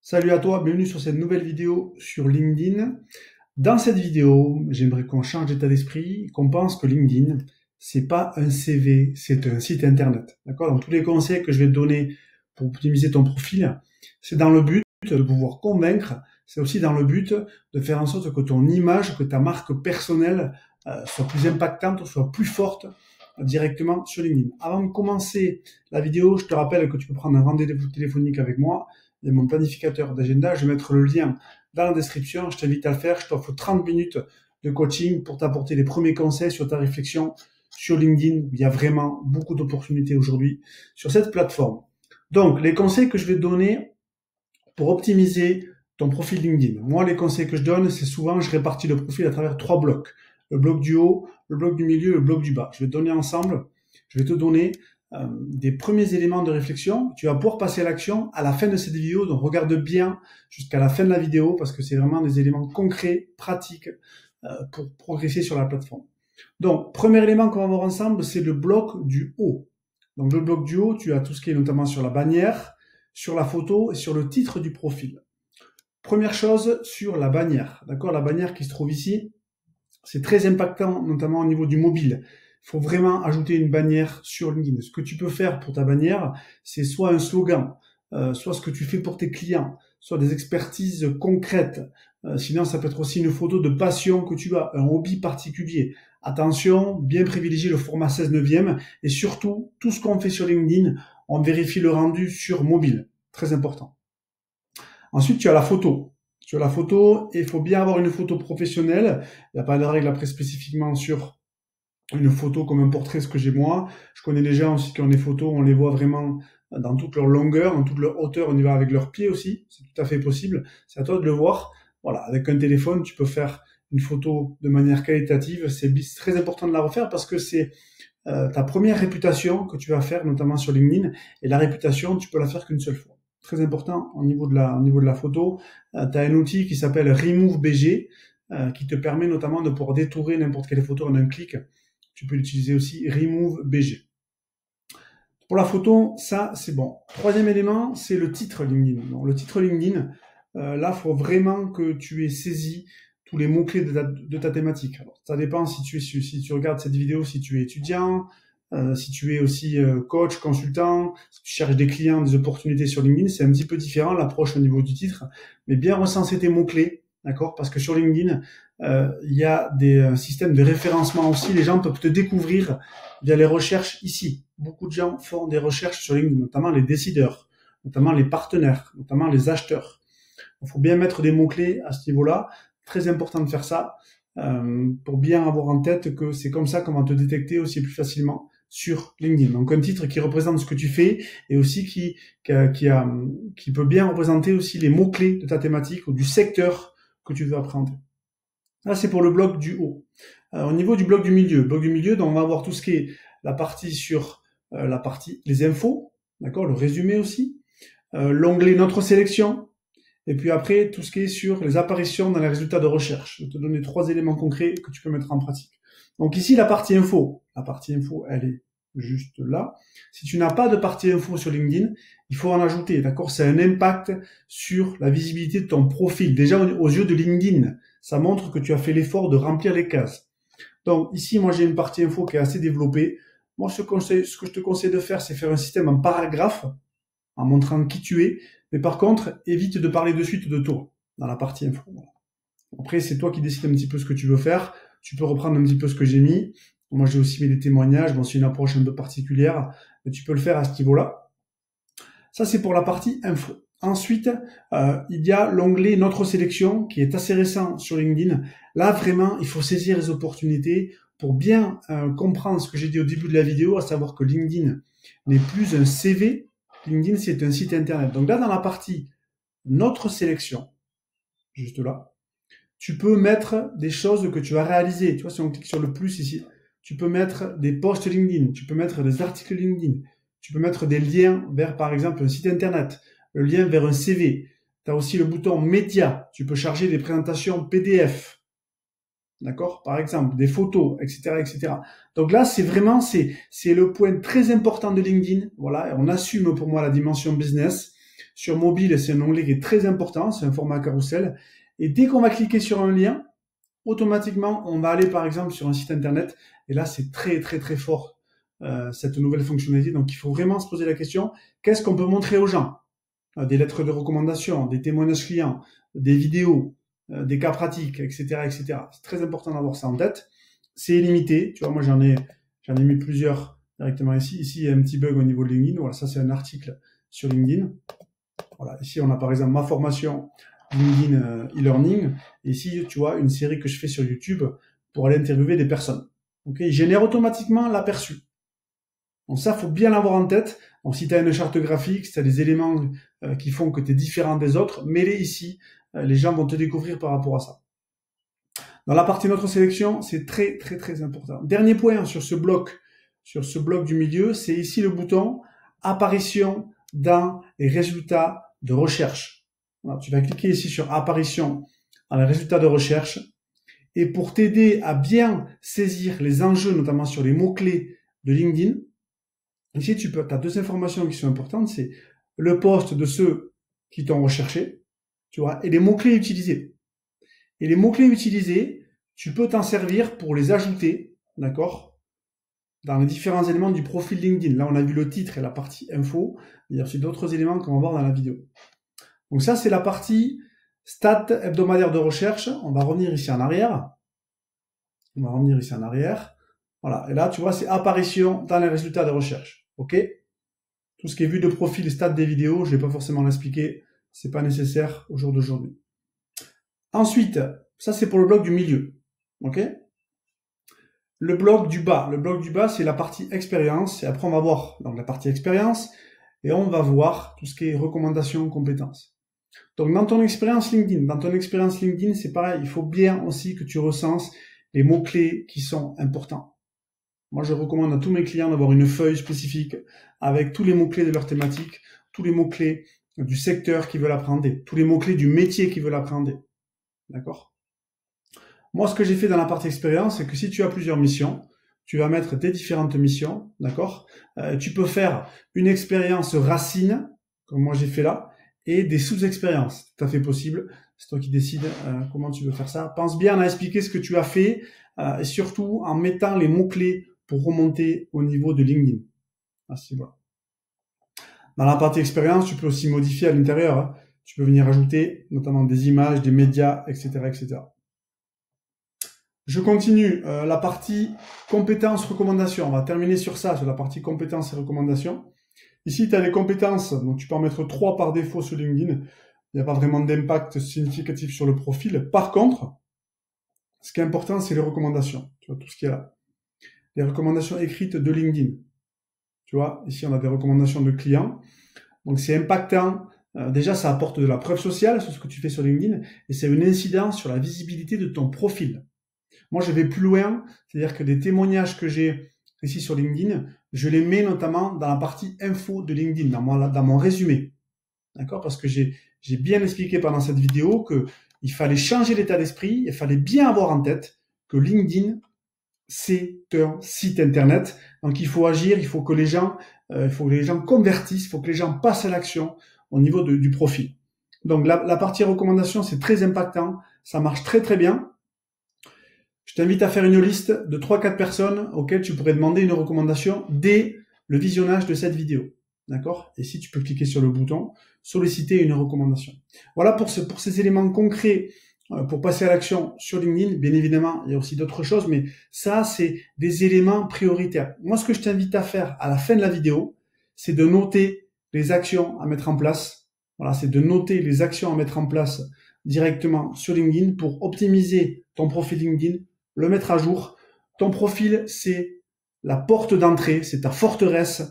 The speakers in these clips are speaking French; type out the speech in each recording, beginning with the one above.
Salut à toi, bienvenue sur cette nouvelle vidéo sur LinkedIn. Dans cette vidéo, j'aimerais qu'on change d'état d'esprit, qu'on pense que LinkedIn, c'est pas un CV, c'est un site internet. D'accord? Donc tous les conseils que je vais te donner pour optimiser ton profil, c'est dans le but de pouvoir convaincre, c'est aussi dans le but de faire en sorte que ton image, que ta marque personnelle soit plus impactante, soit plus forte directement sur LinkedIn. Avant de commencer la vidéo, je te rappelle que tu peux prendre un rendez-vous téléphonique avec moi. Il y a mon planificateur d'agenda. Je vais mettre le lien dans la description. Je t'invite à le faire. Je t'offre 30 minutes de coaching pour t'apporter les premiers conseils sur ta réflexion sur LinkedIn. Il y a vraiment beaucoup d'opportunités aujourd'hui sur cette plateforme. Donc, les conseils que je vais te donner pour optimiser ton profil LinkedIn. Moi, les conseils que je donne, c'est souvent, je répartis le profil à travers 3 blocs. Le bloc du haut, le bloc du milieu et le bloc du bas. Je vais te donner ensemble, je vais te donner des premiers éléments de réflexion. Tu vas pouvoir passer à l'action à la fin de cette vidéo, donc regarde bien jusqu'à la fin de la vidéo parce que c'est vraiment des éléments concrets, pratiques pour progresser sur la plateforme. Donc, premier élément qu'on va voir ensemble, c'est le bloc du haut. Donc, le bloc du haut, tu as tout ce qui est notamment sur la bannière, sur la photo et sur le titre du profil. Première chose, sur la bannière. D'accord, la bannière qui se trouve ici, c'est très impactant, notamment au niveau du mobile. Il faut vraiment ajouter une bannière sur LinkedIn. Ce que tu peux faire pour ta bannière, c'est soit un slogan, soit ce que tu fais pour tes clients, soit des expertises concrètes. Sinon, ça peut être aussi une photo de passion que tu as, un hobby particulier. Attention, bien privilégier le format 16 neuvième et surtout, tout ce qu'on fait sur LinkedIn, on vérifie le rendu sur mobile. Très important. Ensuite, tu as la photo. Tu as la photo et il faut bien avoir une photo professionnelle. Il n'y a pas de règle après spécifiquement sur une photo comme un portrait, ce que j'ai moi. Je connais des gens aussi qui ont des photos, on les voit vraiment dans toute leur longueur, dans toute leur hauteur, on y va avec leurs pieds aussi. C'est tout à fait possible. C'est à toi de le voir. Voilà, avec un téléphone, tu peux faire une photo de manière qualitative. C'est très important de la refaire parce que c'est ta première réputation que tu vas faire, notamment sur LinkedIn. Et la réputation, tu peux la faire qu'une seule fois. Très important au niveau de la photo. Tu as un outil qui s'appelle Remove BG qui te permet notamment de pouvoir détourer n'importe quelle photo en un clic. Tu peux l'utiliser aussi, Remove BG. Pour la photo, ça, c'est bon. Troisième élément, c'est le titre LinkedIn. Donc, le titre LinkedIn, là, il faut vraiment que tu aies saisi tous les mots-clés de ta thématique. Alors, ça dépend si tu regardes cette vidéo, si tu es étudiant, si tu es aussi coach, consultant, si tu cherches des clients, des opportunités sur LinkedIn, c'est un petit peu différent l'approche au niveau du titre, mais bien recenser tes mots-clés, d'accord? Parce que sur LinkedIn, il y a des systèmes de référencement aussi. Les gens peuvent te découvrir via les recherches ici. Beaucoup de gens font des recherches sur LinkedIn, notamment les décideurs, notamment les partenaires, notamment les acheteurs. Il faut bien mettre des mots-clés à ce niveau-là. Très important de faire ça pour bien avoir en tête que c'est comme ça qu'on va te détecter aussi plus facilement sur LinkedIn. Donc un titre qui représente ce que tu fais et aussi qui peut bien représenter aussi les mots-clés de ta thématique ou du secteur que tu veux appréhender. Là, c'est pour le bloc du haut. Au niveau du bloc du milieu, donc on va avoir tout ce qui est la partie sur la partie les infos, d'accord, le résumé aussi, l'onglet notre sélection, et puis après tout ce qui est sur les apparitions dans les résultats de recherche. Je vais te donner 3 éléments concrets que tu peux mettre en pratique. Donc ici, la partie info, elle est juste là. Si tu n'as pas de partie info sur LinkedIn, il faut en ajouter, d'accord? C'est un impact sur la visibilité de ton profil. Déjà, aux yeux de LinkedIn, ça montre que tu as fait l'effort de remplir les cases. Donc ici, moi, j'ai une partie info qui est assez développée. Moi, ce que je te conseille de faire, c'est faire un système en paragraphe, en montrant qui tu es. Mais par contre, évite de parler de suite de toi, dans la partie info. Après, c'est toi qui décides un petit peu ce que tu veux faire. Tu peux reprendre un petit peu ce que j'ai mis. Moi, j'ai aussi mis des témoignages. Bon, c'est une approche un peu particulière, mais tu peux le faire à ce niveau-là. Ça, c'est pour la partie info. Ensuite, il y a l'onglet Notre sélection qui est assez récent sur LinkedIn. Là, vraiment, il faut saisir les opportunités pour bien comprendre ce que j'ai dit au début de la vidéo, à savoir que LinkedIn n'est plus un CV. LinkedIn, c'est un site internet. Donc là, dans la partie Notre sélection, juste là, tu peux mettre des choses que tu as réalisées. Tu vois, si on clique sur le plus ici, tu peux mettre des posts LinkedIn, tu peux mettre des articles LinkedIn, tu peux mettre des liens vers, par exemple, un site internet, le lien vers un CV. Tu as aussi le bouton média, tu peux charger des présentations PDF. D'accord? Par exemple, des photos, etc., etc. Donc là, c'est vraiment, c'est le point très important de LinkedIn. Voilà, on assume pour moi la dimension business. Sur mobile, c'est un onglet qui est très important, c'est un format carrousel. Et dès qu'on va cliquer sur un lien, automatiquement, on va aller par exemple sur un site internet. Et là, c'est très très très fort, cette nouvelle fonctionnalité. Donc, il faut vraiment se poser la question, qu'est-ce qu'on peut montrer aux gens? Des lettres de recommandation, des témoignages clients, des vidéos, des cas pratiques, etc., etc. C'est très important d'avoir ça en tête. C'est illimité. Tu vois, moi, j'en ai mis plusieurs directement ici. Ici, il y a un petit bug au niveau de LinkedIn. Voilà, ça, c'est un article sur LinkedIn. Voilà, ici, on a par exemple ma formation LinkedIn e-learning. Et ici, tu vois, une série que je fais sur YouTube pour aller interviewer des personnes. Ok, il génère automatiquement l'aperçu. Donc ça, faut bien l'avoir en tête. Donc si tu as une charte graphique, si tu as des éléments qui font que tu es différent des autres, mets-les ici. Les gens vont te découvrir par rapport à ça. Dans la partie notre sélection, c'est très très très important. Dernier point sur ce bloc du milieu, c'est ici le bouton apparition dans les résultats de recherche. Voilà, tu vas cliquer ici sur apparition dans les résultats de recherche. Et pour t'aider à bien saisir les enjeux, notamment sur les mots-clés de LinkedIn, ici tu as deux informations qui sont importantes, c'est le poste de ceux qui t'ont recherché, tu vois, et les mots-clés utilisés. Et les mots-clés utilisés, tu peux t'en servir pour les ajouter, d'accord, dans les différents éléments du profil LinkedIn. Là, on a vu le titre et la partie info. Il y a aussi d'autres éléments qu'on va voir dans la vidéo. Donc ça, c'est la partie stats hebdomadaire de recherche. On va revenir ici en arrière. Voilà. Et là, tu vois, c'est apparition dans les résultats de recherche. OK? Tout ce qui est vue de profil, stats des vidéos, je ne vais pas forcément l'expliquer. C'est pas nécessaire au jour d'aujourd'hui. Ensuite, ça, c'est pour le bloc du milieu. OK? Le bloc du bas, c'est la partie expérience. Et après, on va voir donc la partie expérience et on va voir tout ce qui est recommandations, compétences. Donc, dans ton expérience LinkedIn, c'est pareil. Il faut bien aussi que tu recenses les mots-clés qui sont importants. Moi, je recommande à tous mes clients d'avoir une feuille spécifique avec tous les mots-clés de leur thématique, tous les mots-clés du secteur qu'ils veulent apprendre, tous les mots-clés du métier qu'ils veulent apprendre. D'accord? Moi, ce que j'ai fait dans la partie expérience, c'est que si tu as plusieurs missions, tu vas mettre tes différentes missions, d'accord? Tu peux faire une expérience racine, comme moi j'ai fait là, et des sous-expériences. Tout à fait possible. C'est toi qui décides comment tu veux faire ça. Pense bien à expliquer ce que tu as fait, et surtout en mettant les mots-clés pour remonter au niveau de LinkedIn. Ainsi, voilà. Dans la partie expérience, tu peux aussi modifier à l'intérieur. Hein. Tu peux venir ajouter notamment des images, des médias, etc., etc. Je continue la partie compétences, recommandations. On va terminer sur ça, sur la partie compétences et recommandations. Ici, tu as les compétences, donc tu peux en mettre 3 par défaut sur LinkedIn. Il n'y a pas vraiment d'impact significatif sur le profil. Par contre, ce qui est important, c'est les recommandations. Tu vois, tout ce qui est là. Les recommandations écrites de LinkedIn. Tu vois, ici, on a des recommandations de clients. Donc, c'est impactant. Déjà, ça apporte de la preuve sociale sur ce que tu fais sur LinkedIn et c'est une incidence sur la visibilité de ton profil. Moi, je vais plus loin, c'est-à-dire que des témoignages que j'ai ici sur LinkedIn, je les mets notamment dans la partie info de LinkedIn, dans mon résumé. D'accord? Parce que j'ai bien expliqué pendant cette vidéo que il fallait changer l'état d'esprit, il fallait bien avoir en tête que LinkedIn, c'est un site internet. Donc, il faut agir, il faut que les gens convertissent, il faut que les gens passent à l'action au niveau du profil. Donc, la partie recommandation, c'est très impactant. Ça marche très, très bien. Je t'invite à faire une liste de 3-4 personnes auxquelles tu pourrais demander une recommandation dès le visionnage de cette vidéo. D'accord? Et si tu peux cliquer sur le bouton solliciter une recommandation. Voilà pour ces éléments concrets pour passer à l'action sur LinkedIn. Bien évidemment, il y a aussi d'autres choses, mais ça, c'est des éléments prioritaires. Moi, ce que je t'invite à faire à la fin de la vidéo, c'est de noter les actions à mettre en place. Voilà, c'est de noter les actions à mettre en place directement sur LinkedIn pour optimiser ton profil LinkedIn, le mettre à jour. Ton profil, c'est la porte d'entrée, c'est ta forteresse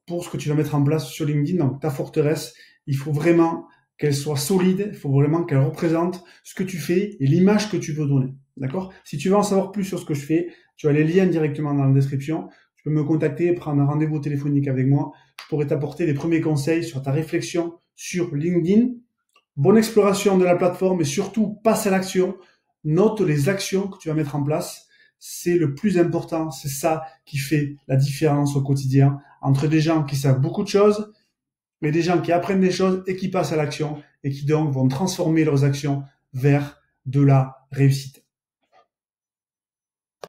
pour ce que tu vas mettre en place sur LinkedIn. Donc, ta forteresse, il faut vraiment qu'elle soit solide, il faut vraiment qu'elle représente ce que tu fais et l'image que tu veux donner. D'accord? Si tu veux en savoir plus sur ce que je fais, tu as les liens directement dans la description. Tu peux me contacter, prendre un rendez-vous téléphonique avec moi. Je pourrais t'apporter les premiers conseils sur ta réflexion sur LinkedIn. Bonne exploration de la plateforme et surtout, passe à l'action. Note les actions que tu vas mettre en place. C'est le plus important. C'est ça qui fait la différence au quotidien entre des gens qui savent beaucoup de choses mais des gens qui apprennent des choses et qui passent à l'action et qui donc vont transformer leurs actions vers de la réussite.